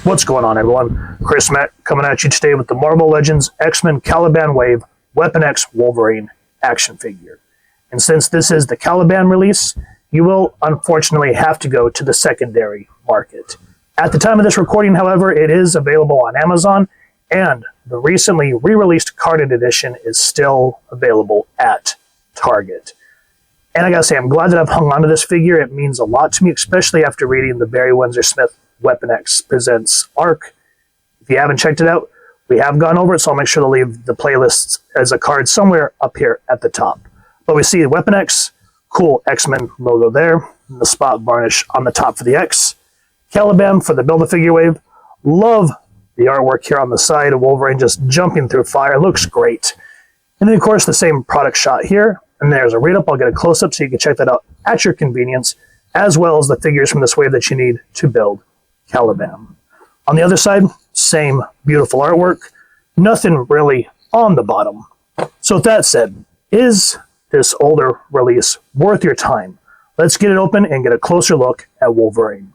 What's going on, everyone? Chris Mack coming at you today with the Marvel Legends X-Men Caliban Wave Weapon X Wolverine action figure. And since this is the Caliban release, you will unfortunately have to go to the secondary market. At the time of this recording, however, it is available on Amazon, and the recently re-released carded edition is still available at Target. And I gotta say, I'm glad that I've hung on to this figure. It means a lot to me, especially after reading the Barry Windsor-Smith Weapon X Presents arc. If you haven't checked it out, we have gone over it, so I'll make sure to leave the playlist as a card somewhere up here at the top. But we see Weapon X, cool X-Men logo there, and the spot varnish on the top for the X. Caliban for the Build-A-Figure Wave. Love the artwork here on the side of Wolverine just jumping through fire. Looks great. And then, of course, the same product shot here. And there's a read-up. I'll get a close-up so you can check that out at your convenience, as well as the figures from this wave that you need to build Caliban. On the other side, same beautiful artwork. Nothing really on the bottom. So with that said, is this older release worth your time? Let's get it open and get a closer look at Wolverine.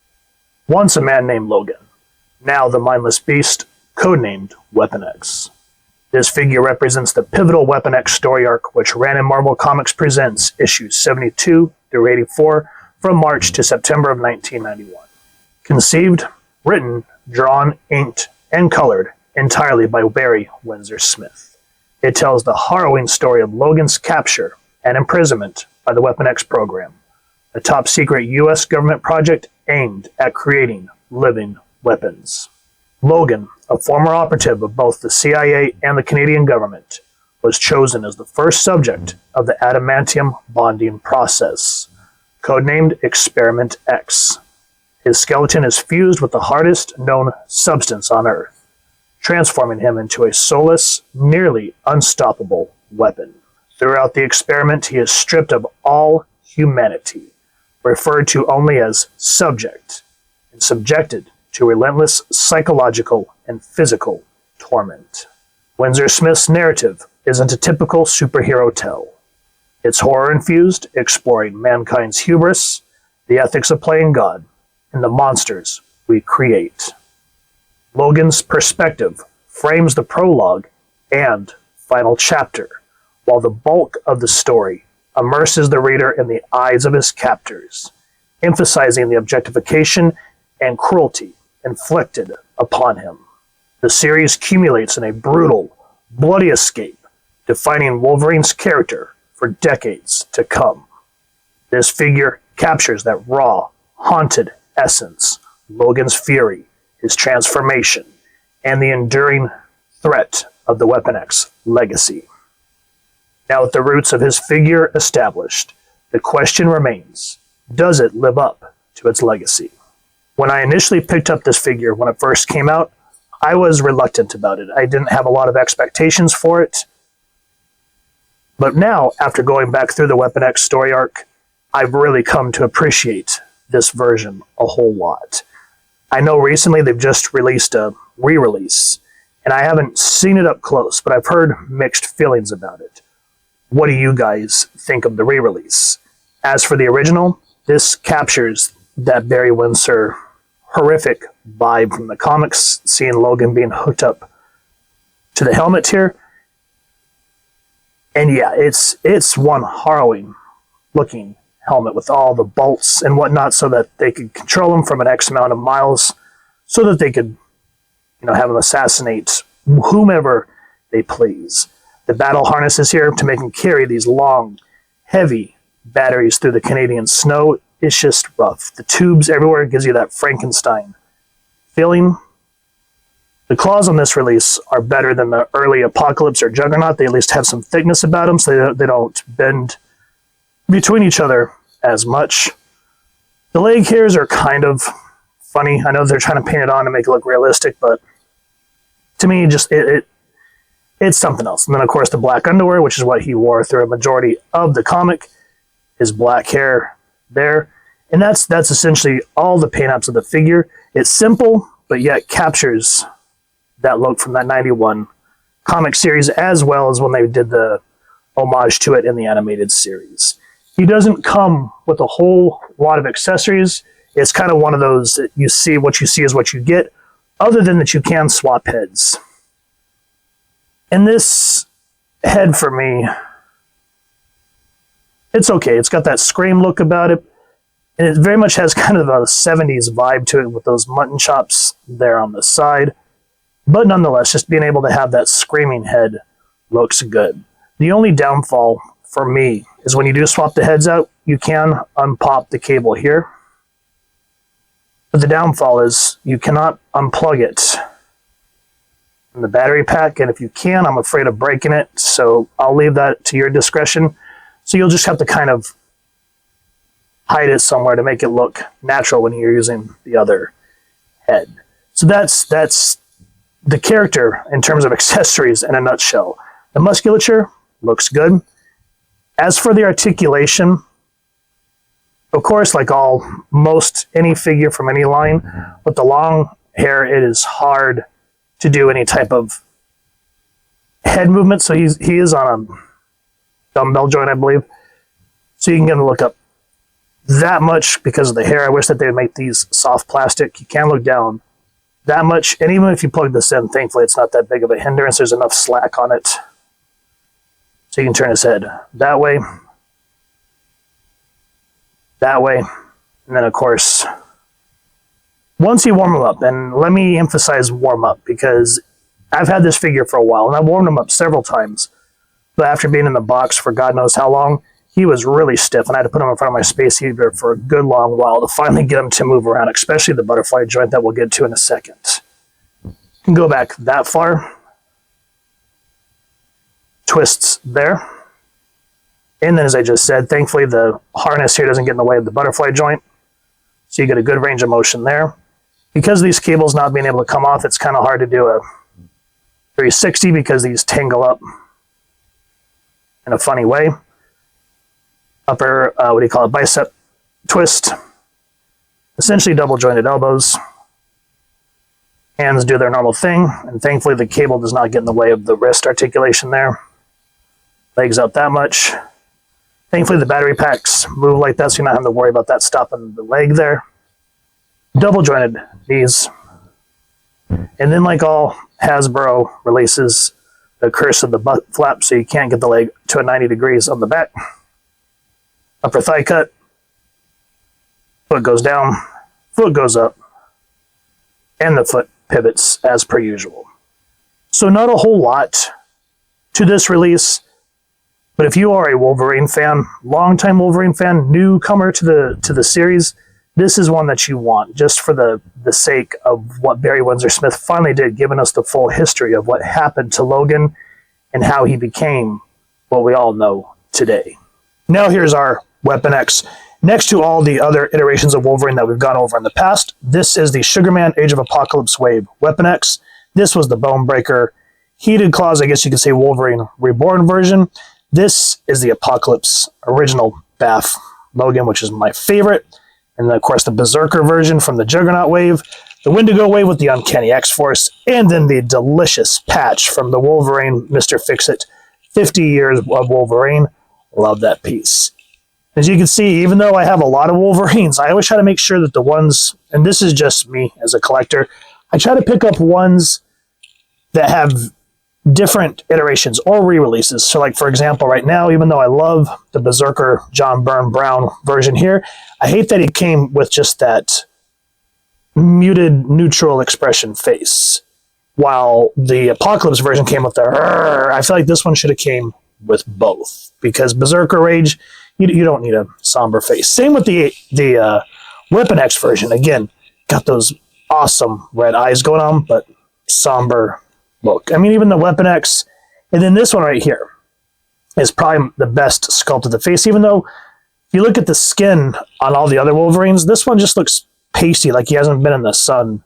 Once a man named Logan, now the mindless beast, codenamed Weapon X. This figure represents the pivotal Weapon X story arc, which ran in Marvel Comics Presents issues 72 through 84 from March to September of 1991. Conceived, written, drawn, inked, and colored entirely by Barry Windsor-Smith. It tells the harrowing story of Logan's capture and imprisonment by the Weapon X program, a top-secret U.S. government project aimed at creating living weapons. Logan, a former operative of both the CIA and the Canadian government, was chosen as the first subject of the adamantium bonding process, codenamed Experiment X. His skeleton is fused with the hardest known substance on Earth, transforming him into a soulless, nearly unstoppable weapon. Throughout the experiment, he is stripped of all humanity, referred to only as subject, and subjected to relentless psychological and physical torment. Windsor-Smith's narrative isn't a typical superhero tale. It's horror-infused, exploring mankind's hubris, the ethics of playing God, and the monsters we create. Logan's perspective frames the prologue and final chapter, while the bulk of the story immerses the reader in the eyes of his captors, emphasizing the objectification and cruelty inflicted upon him. The series culminates in a brutal, bloody escape, defining Wolverine's character for decades to come. This figure captures that raw, haunted essence, Logan's fury, his transformation, and the enduring threat of the Weapon X legacy. Now, with the roots of his figure established, the question remains, does it live up to its legacy? When I initially picked up this figure when it first came out, I was reluctant about it. I didn't have a lot of expectations for it. But now, after going back through the Weapon X story arc, I've really come to appreciate this version a whole lot. I know recently they've just released a re-release, and I haven't seen it up close, but I've heard mixed feelings about it. What do you guys think of the re-release? As for the original, this captures that Barry Windsor horrific vibe from the comics, seeing Logan being hooked up to the helmet here. And yeah, it's one harrowing looking helmet with all the bolts and whatnot so that they could control him from an X amount of miles so that they could, have him assassinate whomever they please. The battle harnesses here to make him carry these long, heavy batteries through the Canadian snow. It's just rough. The tubes everywhere gives you that Frankenstein feeling. The claws on this release are better than the early Apocalypse or Juggernaut. They at least have some thickness about them, so they don't bend between each other as much. The leg hairs are kind of funny. I know they're trying to paint it on to make it look realistic, but to me, it's something else. And then, of course, the black underwear, which is what he wore through a majority of the comic, his black hair there. And that's essentially all the paint apps of the figure. It's simple, but yet captures that look from that 91 comic series, as well as when they did the homage to it in the animated series. He doesn't come with a whole lot of accessories. It's kind of one of those that you see, what you see is what you get, other than that you can swap heads. And this head for me, it's okay. It's got that Scream look about it. And it very much has kind of a 70s vibe to it with those mutton chops there on the side. But nonetheless, just being able to have that screaming head looks good. The only downfall for me is when you do swap the heads out, you can unpop the cable here. But the downfall is you cannot unplug it from the battery pack. And if you can, I'm afraid of breaking it. So I'll leave that to your discretion. So you'll just have to kind of hide it somewhere to make it look natural when you're using the other head. So that's the character in terms of accessories in a nutshell. The musculature looks good. As for the articulation, of course, like any figure from any line, with the long hair, it is hard to do any type of head movement. So he is on a dumbbell joint, I believe. So you can get him to look up that much because of the hair. I wish that they would make these soft plastic. You can look down that much. And even if you plug this in, thankfully it's not that big of a hindrance. There's enough slack on it. So you can turn his head that way, and then of course, once you warm him up, and let me emphasize warm up, because I've had this figure for a while, and I've warmed him up several times, but after being in the box for God knows how long, he was really stiff, and I had to put him in front of my space heater for a good long while to finally get him to move around, especially the butterfly joint that we'll get to in a second. You can go back that far. Twists there. And then, as I just said, thankfully the harness here doesn't get in the way of the butterfly joint. So you get a good range of motion there. Because these cables not being able to come off, it's kind of hard to do a 360 because these tangle up in a funny way. Upper, bicep twist. Essentially double jointed elbows. Hands do their normal thing. And thankfully the cable does not get in the way of the wrist articulation there. Legs out that much. Thankfully the battery packs move like that, so you're not having to worry about that stopping the leg there. Double jointed knees. And then, like all Hasbro releases, the curse of the butt flap, so you can't get the leg to a 90 degrees on the back. Upper thigh cut. Foot goes down. Foot goes up. And the foot pivots as per usual. So not a whole lot to this release. But if you are a Wolverine fan, longtime Wolverine fan, newcomer to the series, this is one that you want, just for the sake of what Barry Windsor-Smith finally did, giving us the full history of what happened to Logan and how he became what we all know today. Now here's our Weapon X. Next to all the other iterations of Wolverine that we've gone over in the past, this is the Sugarman Age of Apocalypse Wave Weapon X. This was the Bone Breaker, Heated Claws, I guess you could say Wolverine Reborn version. This is the Apocalypse original BAF Logan, which is my favorite. And then, of course, the Berserker version from the Juggernaut Wave, the Wendigo Wave with the Uncanny X-Force, and then the delicious patch from the Wolverine Mr. Fix-It, 50 Years of Wolverine. Love that piece. As you can see, even though I have a lot of Wolverines, I always try to make sure that the ones, and this is just me as a collector, I try to pick up ones that have different iterations or re-releases. So like, for example, right now, even though I love the Berserker John Byrne Brown version here, I hate that he came with just that muted neutral expression face, while the Apocalypse version came with the I feel like this one should have came with both, because Berserker Rage, you don't need a somber face. Same with the Weapon X version. Again, got those awesome red eyes going on, but somber look. I mean, even the Weapon X, and then this one right here is probably the best sculpt of the face, even though if you look at the skin on all the other Wolverines, this one just looks pasty, like he hasn't been in the sun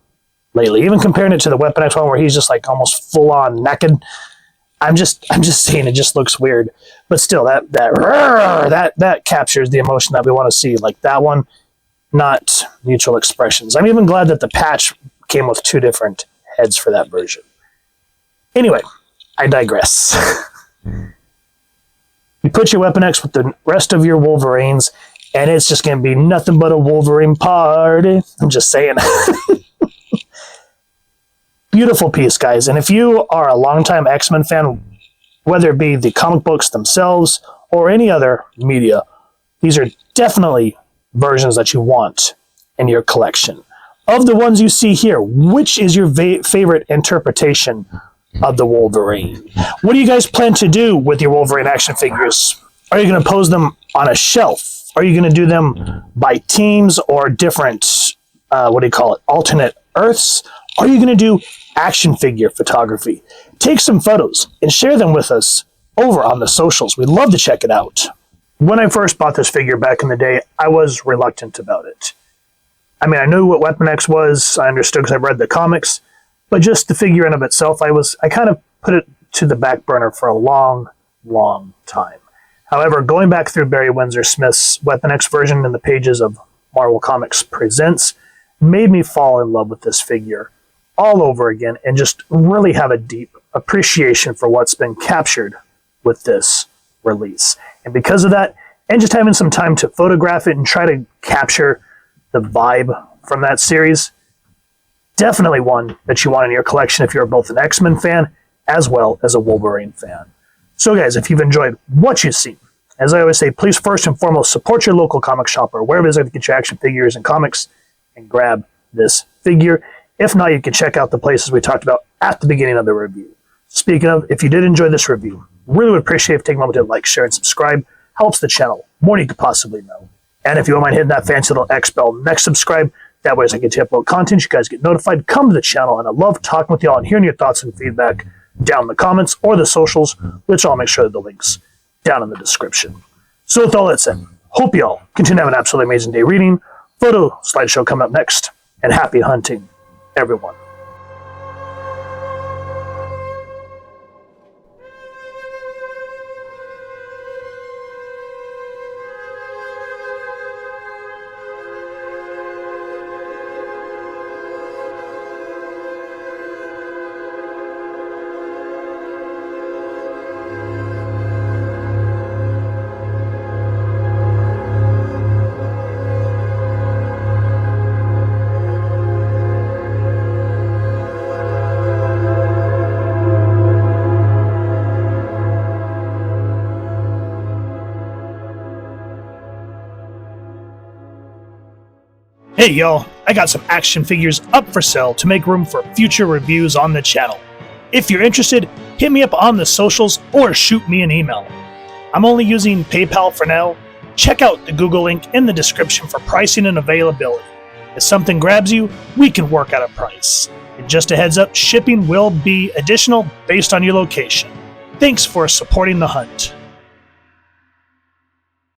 lately. Even comparing it to the Weapon X one where he's just like almost full on naked. I'm just saying it just looks weird. But still, that captures the emotion that we want to see. Like that one, not neutral expressions. I'm even glad that the patch came with two different heads for that version. Anyway, I digress. You put your Weapon X with the rest of your Wolverines, and it's just going to be nothing but a Wolverine party. I'm just saying. Beautiful piece, guys. And if you are a longtime X-Men fan, whether it be the comic books themselves or any other media, these are definitely versions that you want in your collection. Of the ones you see here, which is your favorite interpretation of the Wolverine? What do you guys plan to do with your Wolverine action figures? Are you going to pose them on a shelf? Are you going to do them by teams or different, alternate Earths? Are you going to do action figure photography? Take some photos and share them with us over on the socials. We'd love to check it out. When I first bought this figure back in the day, I was reluctant about it. I mean, I knew what Weapon X was. I understood because I read the comics. But just the figure in of itself, I kind of put it to the back burner for a long, long time. However, going back through Barry Windsor-Smith's Weapon X version in the pages of Marvel Comics Presents made me fall in love with this figure all over again and just really have a deep appreciation for what's been captured with this release. And because of that, and just having some time to photograph it and try to capture the vibe from that series, definitely one that you want in your collection if you're both an X-Men fan as well as a Wolverine fan. So guys, if you've enjoyed what you've seen, as I always say, please first and foremost support your local comic shop or wherever it is to get your action figures and comics and grab this figure. If not, you can check out the places we talked about at the beginning of the review. Speaking of, if you did enjoy this review, really would appreciate if you take a moment to like, share, and subscribe. Helps the channel more than you could possibly know. And if you don't mind hitting that fancy little X bell next subscribe, that way as I get to upload content, you guys get notified, come to the channel, and I love talking with y'all and hearing your thoughts and feedback down in the comments or the socials, which I'll make sure that the links down in the description. So with all that said, hope y'all continue to have an absolutely amazing day reading. Photo slideshow coming up next, and happy hunting, everyone. Hey y'all, I got some action figures up for sale to make room for future reviews on the channel. If you're interested, hit me up on the socials or shoot me an email. I'm only using PayPal for now. Check out the Google link in the description for pricing and availability. If something grabs you, we can work out a price. And just a heads up, shipping will be additional based on your location. Thanks for supporting the hunt.